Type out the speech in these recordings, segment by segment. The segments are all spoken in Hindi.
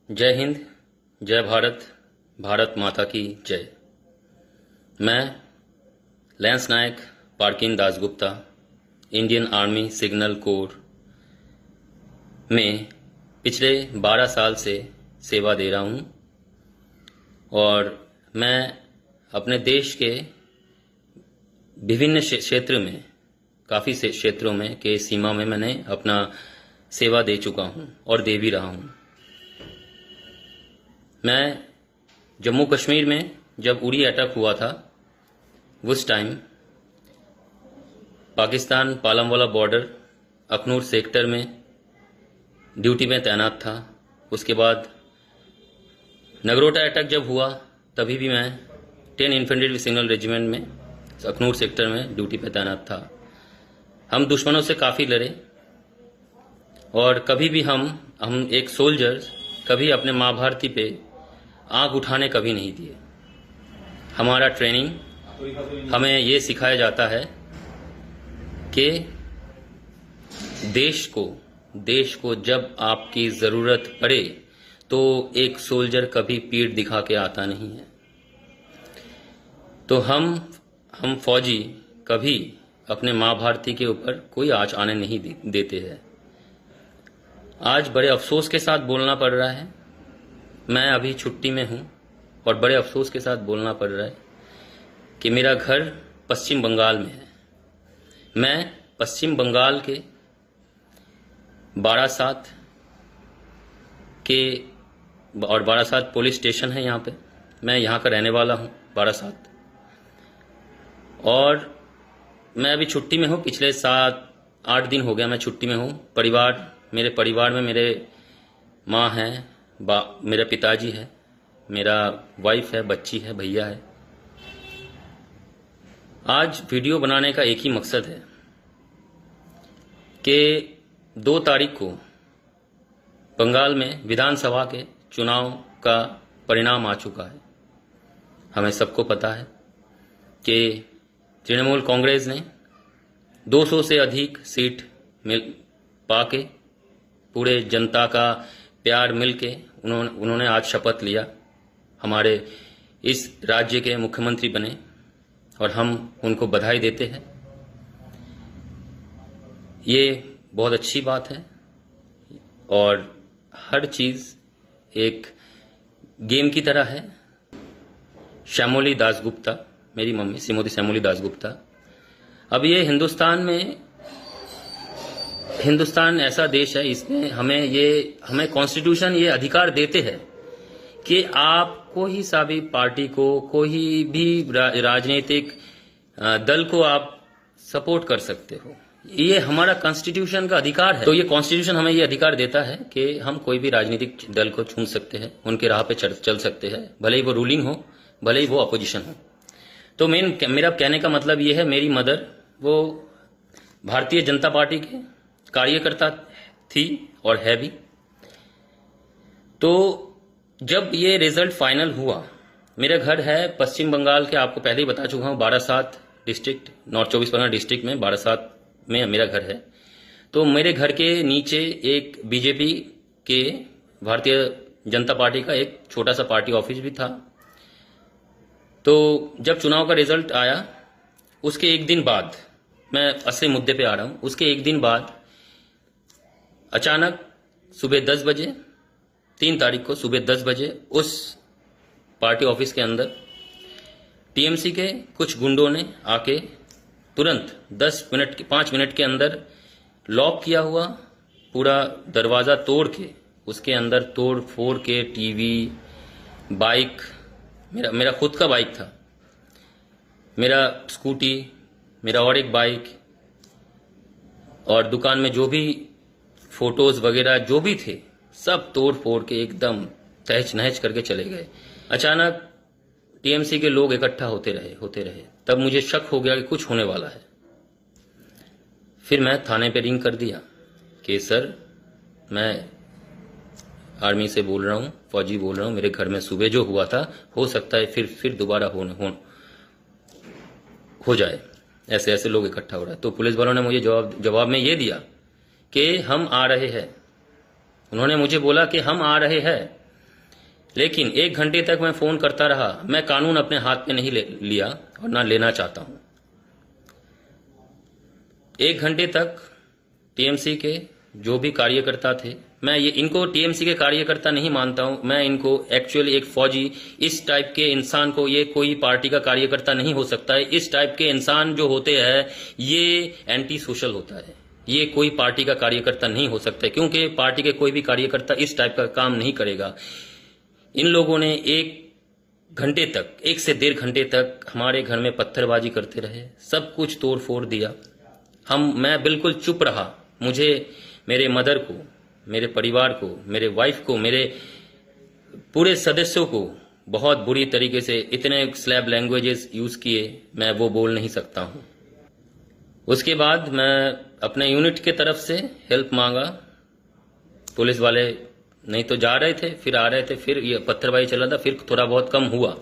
जय हिंद, जय भारत, भारत माता की जय। मैं लैंस नायक पार्किन Dasgupta Indian Army Signal Corps में पिछले 12 साल से सेवा दे रहा हूं और मैं अपने देश के विभिन्न क्षेत्र में काफ़ी से क्षेत्रों में के सीमा में मैंने अपना सेवा दे चुका हूं और दे भी रहा हूं। मैं जम्मू कश्मीर में जब उरी अटैक हुआ था उस टाइम पाकिस्तान पालमवाला बॉर्डर अखनूर सेक्टर में ड्यूटी में तैनात था। उसके बाद नगरोटा अटैक जब हुआ तभी भी मैं 10 इन्फेंट्री सिग्नल रेजिमेंट में अखनूर सेक्टर में ड्यूटी पे तैनात था। हम दुश्मनों से काफ़ी लड़े और कभी भी हम एक सोल्जर कभी अपने माँ भारती पे आंख उठाने कभी नहीं दिए। हमारा ट्रेनिंग हमें ये सिखाया जाता है कि देश को जब आपकी ज़रूरत पड़े तो एक सोल्जर कभी पीठ दिखा के आता नहीं है। तो हम फौजी कभी अपने माँ भारती के ऊपर कोई आँच आने नहीं देते हैं। आज बड़े अफसोस के साथ बोलना पड़ रहा है, मैं अभी छुट्टी में हूं और बड़े अफसोस के साथ बोलना पड़ रहा है कि मेरा घर पश्चिम बंगाल में है। मैं पश्चिम बंगाल के बारासात पुलिस स्टेशन है यहाँ पे। मैं यहाँ का रहने वाला हूँ बारासात, और मैं अभी छुट्टी में हूँ। पिछले 7-8 दिन हो गया मैं छुट्टी में हूँ। मेरे परिवार में मेरे माँ हैं, मेरे पिताजी है, मेरा वाइफ है, बच्ची है, भैया है। आज वीडियो बनाने का एक ही मकसद है कि 2 तारीख को बंगाल में विधानसभा के चुनाव का परिणाम आ चुका है। हमें सबको पता है कि तृणमूल कांग्रेस ने 200 से अधिक सीट पाके पूरे जनता का प्यार मिलके उन्होंने आज शपथ लिया, हमारे इस राज्य के मुख्यमंत्री बने और हम उनको बधाई देते हैं। ये बहुत अच्छी बात है और हर चीज़ एक गेम की तरह है। श्यामोली दासगुप्ता, मेरी मम्मी श्रीमती श्यामोली दासगुप्ता। अब ये हिंदुस्तान ऐसा देश है, इसमें हमें कॉन्स्टिट्यूशन ये अधिकार देते हैं कि आप कोई सा भी पार्टी को, कोई भी राजनीतिक दल को आप सपोर्ट कर सकते हो। ये हमारा कॉन्स्टिट्यूशन का अधिकार है। तो ये कॉन्स्टिट्यूशन हमें ये अधिकार देता है कि हम कोई भी राजनीतिक दल को चुन सकते हैं, उनके राह पे चल सकते हैं, भले ही वो रूलिंग हो, भले ही वो अपोजिशन हो। तो मेरा कहने का मतलब ये है, मेरी मदर वो भारतीय जनता पार्टी के कार्यकर्ता थी और है भी। तो जब ये रिजल्ट फाइनल हुआ, मेरा घर है पश्चिम बंगाल के, आपको पहले ही बता चुका हूँ, Barasat district, north 24 Pargana district में बारासात में मेरा घर है। तो मेरे घर के नीचे एक बीजेपी के, भारतीय जनता पार्टी का एक छोटा सा पार्टी ऑफिस भी था। तो जब चुनाव का रिजल्ट आया उसके एक दिन बाद, मैं असली मुद्दे पे आ रहा हूँ, उसके एक दिन बाद अचानक सुबह 10 बजे 3 तारीख को सुबह 10 बजे उस पार्टी ऑफिस के अंदर टीएमसी के कुछ गुंडों ने आके तुरंत 5 मिनट के अंदर लॉक किया हुआ पूरा दरवाज़ा तोड़ के, उसके अंदर तोड़ फोड़ के टीवी, बाइक, मेरा खुद का बाइक था, मेरा स्कूटी, मेरा और एक बाइक, और दुकान में जो भी फोटोज वगैरह जो भी थे सब तोड़ फोड़ के एकदम तहस नहस करके चले गए। अचानक टीएमसी के लोग इकट्ठा होते रहे। तब मुझे शक हो गया कि कुछ होने वाला है। फिर मैं थाने पे रिंग कर दिया कि सर, मैं आर्मी से बोल रहा हूँ, फौजी बोल रहा हूँ, मेरे घर में सुबह जो हुआ था हो सकता है फिर दोबारा हो जाए, ऐसे लोग इकट्ठा हो रहा है। तो पुलिस वालों ने मुझे जवाब में ये दिया कि हम आ रहे हैं। उन्होंने मुझे बोला कि हम आ रहे हैं, लेकिन 1 घंटे तक मैं फोन करता रहा। मैं कानून अपने हाथ में नहीं लिया और ना लेना चाहता हूं। 1 घंटे तक टीएमसी के जो भी कार्यकर्ता थे, मैं ये इनको टीएमसी के कार्यकर्ता नहीं मानता हूं, मैं इनको एक्चुअली एक फौजी, इस टाइप के इंसान को ये कोई पार्टी का कार्यकर्ता नहीं हो सकता है। इस टाइप के इंसान जो होते हैं ये एंटी सोशल होता है, ये कोई पार्टी का कार्यकर्ता नहीं हो सकता है, क्योंकि पार्टी के कोई भी कार्यकर्ता इस टाइप का काम नहीं करेगा। इन लोगों ने 1 घंटे तक, 1 से 1.5 घंटे तक हमारे घर में पत्थरबाजी करते रहे, सब कुछ तोड़ फोड़ दिया। मैं बिल्कुल चुप रहा। मुझे, मेरे मदर को, मेरे परिवार को, मेरे वाइफ को, मेरे पूरे सदस्यों को बहुत बुरी तरीके से इतने स्लैब लैंग्वेजेस यूज किए, मैं वो बोल नहीं सकता हूं। उसके बाद मैं अपने यूनिट के तरफ से हेल्प मांगा। पुलिस वाले नहीं तो जा रहे थे, फिर आ रहे थे, फिर ये पत्थरबाजी चला था, फिर थोड़ा बहुत कम हुआ।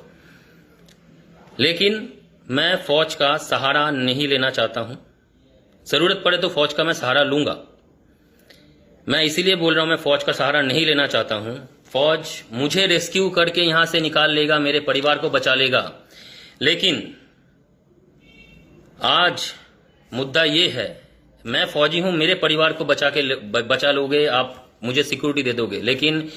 लेकिन मैं फौज का सहारा नहीं लेना चाहता हूं। जरूरत पड़े तो फौज का मैं सहारा लूंगा। मैं इसीलिए बोल रहा हूं, मैं फौज का सहारा नहीं लेना चाहता हूं। फौज मुझे रेस्क्यू करके यहां से निकाल लेगा, मेरे परिवार को बचा लेगा। लेकिन आज मुद्दा ये है, मैं फौजी हूं, मेरे परिवार को बचा लोगे आप, मुझे सिक्योरिटी दे दोगे। लेकिन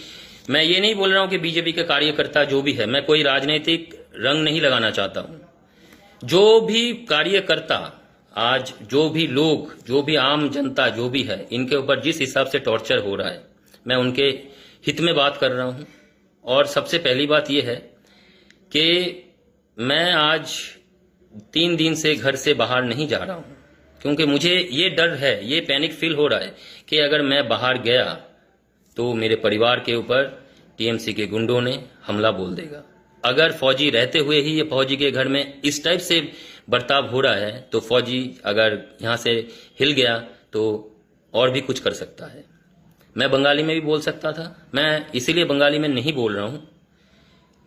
मैं ये नहीं बोल रहा हूं कि बीजेपी के कार्यकर्ता जो भी है, मैं कोई राजनीतिक रंग नहीं लगाना चाहता हूं। जो भी कार्यकर्ता, आज जो भी लोग, जो भी आम जनता जो भी है, इनके ऊपर जिस हिसाब से टॉर्चर हो रहा है, मैं उनके हित में बात कर रहा हूं। और सबसे पहली बात यह है कि मैं आज 3 दिन से घर से बाहर नहीं जा रहा हूं, क्योंकि मुझे ये डर है, ये पैनिक फील हो रहा है कि अगर मैं बाहर गया तो मेरे परिवार के ऊपर टीएमसी के गुंडों ने हमला बोल देगा। अगर फौजी रहते हुए ही ये फौजी के घर में इस टाइप से बर्ताव हो रहा है, तो फौजी अगर यहां से हिल गया तो और भी कुछ कर सकता है। मैं बंगाली में भी बोल सकता था, मैं इसीलिए बंगाली में नहीं बोल रहा हूं।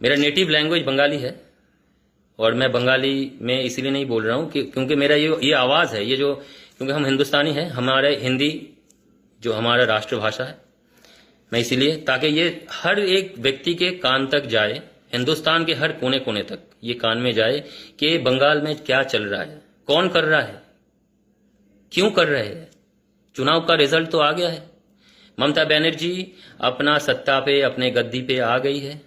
मेरा नेटिव लैंग्वेज बंगाली है और मैं बंगाली में इसीलिए नहीं बोल रहा हूं क्योंकि मेरा ये आवाज है, ये जो, क्योंकि हम हिंदुस्तानी हैं, हमारे हिंदी जो हमारा राष्ट्रभाषा है, मैं इसीलिए, ताकि ये हर एक व्यक्ति के कान तक जाए, हिंदुस्तान के हर कोने कोने तक ये कान में जाए कि बंगाल में क्या चल रहा है, कौन कर रहा है, क्यों कर रहे हैं। चुनाव का रिजल्ट तो आ गया है, ममता बनर्जी अपना सत्ता पे, अपने गद्दी पे आ गई है,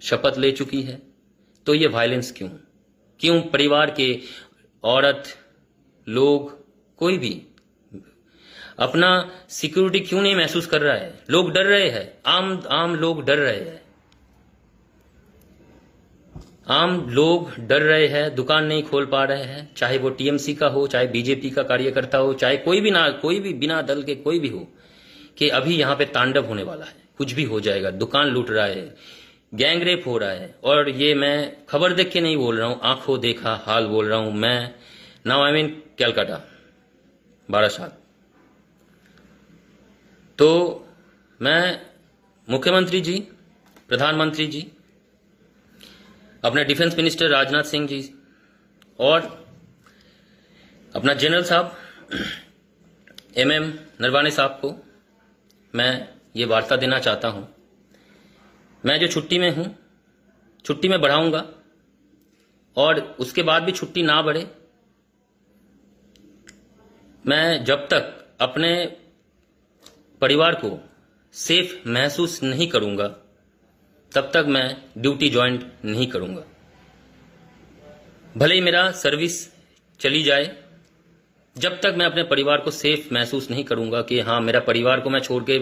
शपथ ले चुकी है, तो ये वायलेंस क्यों परिवार के औरत लोग, कोई भी अपना सिक्योरिटी क्यों नहीं महसूस कर रहा है। लोग डर रहे हैं, आम लोग डर रहे हैं, आम लोग डर रहे हैं, दुकान नहीं खोल पा रहे हैं, चाहे वो टीएमसी का हो, चाहे बीजेपी का कार्यकर्ता हो, चाहे कोई भी बिना दल के कोई भी हो, कि अभी यहां पे तांडव होने वाला है, कुछ भी हो जाएगा। दुकान लूट रहा है, गैंग रेप हो रहा है, और ये मैं खबर देख के नहीं बोल रहा हूं, आंखों देखा हाल बोल रहा हूं। मैं now I mean Calcutta, Barasat. तो मैं मुख्यमंत्री जी, प्रधानमंत्री जी, अपने डिफेंस मिनिस्टर राजनाथ सिंह जी और अपना जनरल साहब MM नरवाने साहब को मैं ये वार्ता देना चाहता हूं। मैं जो छुट्टी में हूं, छुट्टी में बढ़ाऊंगा, और उसके बाद भी छुट्टी ना बढ़े, मैं जब तक अपने परिवार को सेफ महसूस नहीं करूंगा तब तक मैं ड्यूटी ज्वाइन नहीं करूंगा। भले ही मेरा सर्विस चली जाए, जब तक मैं अपने परिवार को सेफ महसूस नहीं करूंगा कि हाँ, मेरा परिवार को मैं छोड़ के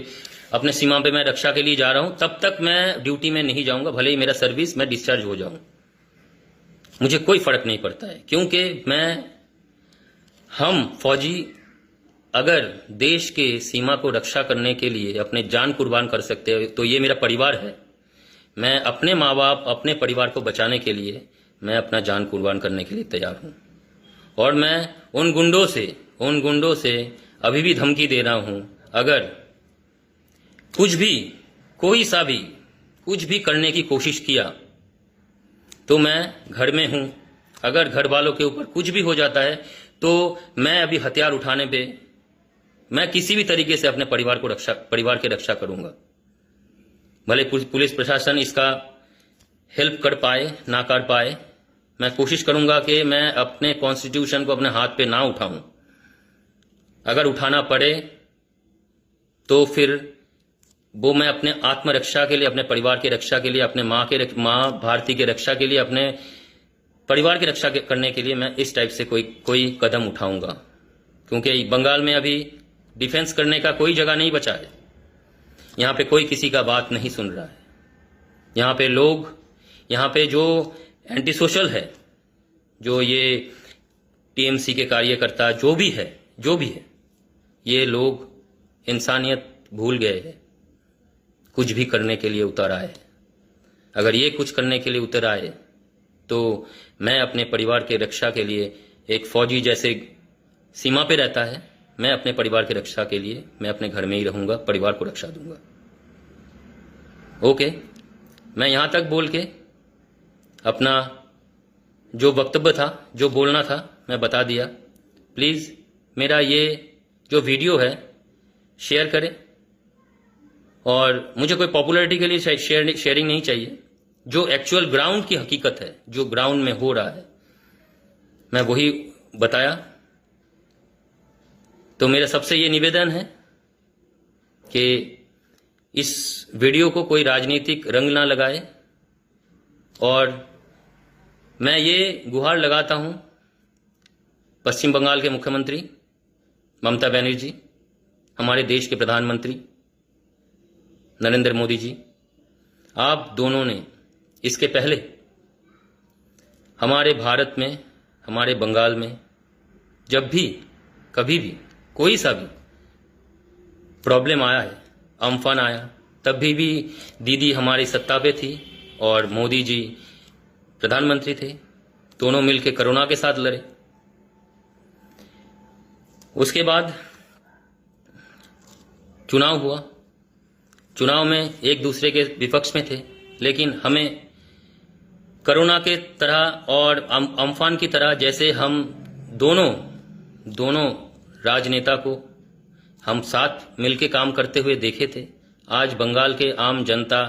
अपने सीमा पे मैं रक्षा के लिए जा रहा हूं, तब तक मैं ड्यूटी में नहीं जाऊंगा। भले ही मेरा सर्विस मैं डिस्चार्ज हो जाऊं, मुझे कोई फर्क नहीं पड़ता है, क्योंकि हम फौजी अगर देश के सीमा को रक्षा करने के लिए अपने जान कुर्बान कर सकते हैं, तो ये मेरा परिवार है। मैं अपने माँ बाप, अपने परिवार को बचाने के लिए मैं अपना जान कुर्बान करने के लिए तैयार हूं। और मैं उन गुंडों से अभी भी धमकी दे रहा हूं, अगर कुछ भी करने की कोशिश किया तो मैं घर में हूं। अगर घर वालों के ऊपर कुछ भी हो जाता है तो मैं अभी हथियार उठाने पे, मैं किसी भी तरीके से अपने परिवार की रक्षा करूंगा। भले पुलिस प्रशासन इसका हेल्प कर पाए ना कर पाए, मैं कोशिश करूंगा कि मैं अपने कॉन्स्टिट्यूशन को अपने हाथ पे ना उठाऊं। अगर उठाना पड़े तो फिर वो मैं अपने आत्मरक्षा के लिए, अपने परिवार की रक्षा के लिए, अपने माँ भारती की रक्षा के लिए, अपने परिवार की रक्षा करने के लिए मैं इस टाइप से कोई कदम उठाऊंगा। क्योंकि बंगाल में अभी डिफेंस करने का कोई जगह नहीं बचा है। यहाँ पे कोई किसी का बात नहीं सुन रहा है। यहाँ पे लोग, यहाँ पे जो एंटी सोशल है, जो ये टीएमसी के कार्यकर्ता जो भी है, ये लोग इंसानियत भूल गए हैं, कुछ भी करने के लिए उतर आए। अगर ये कुछ करने के लिए उतर आए तो मैं अपने परिवार के रक्षा के लिए, एक फौजी जैसे सीमा पे रहता है, मैं अपने परिवार की रक्षा के लिए मैं अपने घर में ही रहूंगा, परिवार को रक्षा दूंगा। ओके, मैं यहां तक बोल के अपना जो वक्तव्य था, जो बोलना था, मैं बता दिया। प्लीज मेरा ये जो वीडियो है शेयर करें, और मुझे कोई पॉपुलैरिटी के लिए शेयरिंग नहीं चाहिए। जो एक्चुअल ग्राउंड की हकीकत है, जो ग्राउंड में हो रहा है, मैं वही बताया। तो मेरा सबसे ये निवेदन है कि इस वीडियो को कोई राजनीतिक रंग ना लगाए, और मैं ये गुहार लगाता हूं पश्चिम बंगाल के मुख्यमंत्री ममता बनर्जी, हमारे देश के प्रधानमंत्री नरेंद्र मोदी जी, आप दोनों ने इसके पहले हमारे भारत में, हमारे बंगाल में जब भी कभी भी कोई सा भी प्रॉब्लम आया है, अम्फान आया, तब भी दीदी हमारी सत्ता पे थी और मोदी जी प्रधानमंत्री थे। दोनों मिलकर कोरोना के साथ लड़े। उसके बाद चुनाव हुआ, चुनाव में एक दूसरे के विपक्ष में थे, लेकिन हमें कोरोना के तरह और अम्फान की तरह, जैसे हम दोनों राजनेता को हम साथ मिलकर काम करते हुए देखे थे, आज बंगाल के आम जनता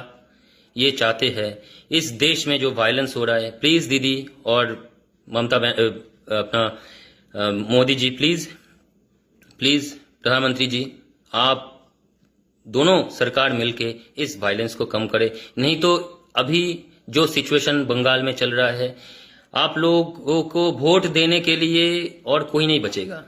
ये चाहते हैं। इस देश में जो वायलेंस हो रहा है, प्लीज दीदी और अपना मोदी जी, प्लीज प्रधानमंत्री जी, आप दोनों सरकार मिलके इस वायलेंस को कम करे। नहीं तो अभी जो सिचुएशन बंगाल में चल रहा है, आप लोगों को वोट देने के लिए और कोई नहीं बचेगा।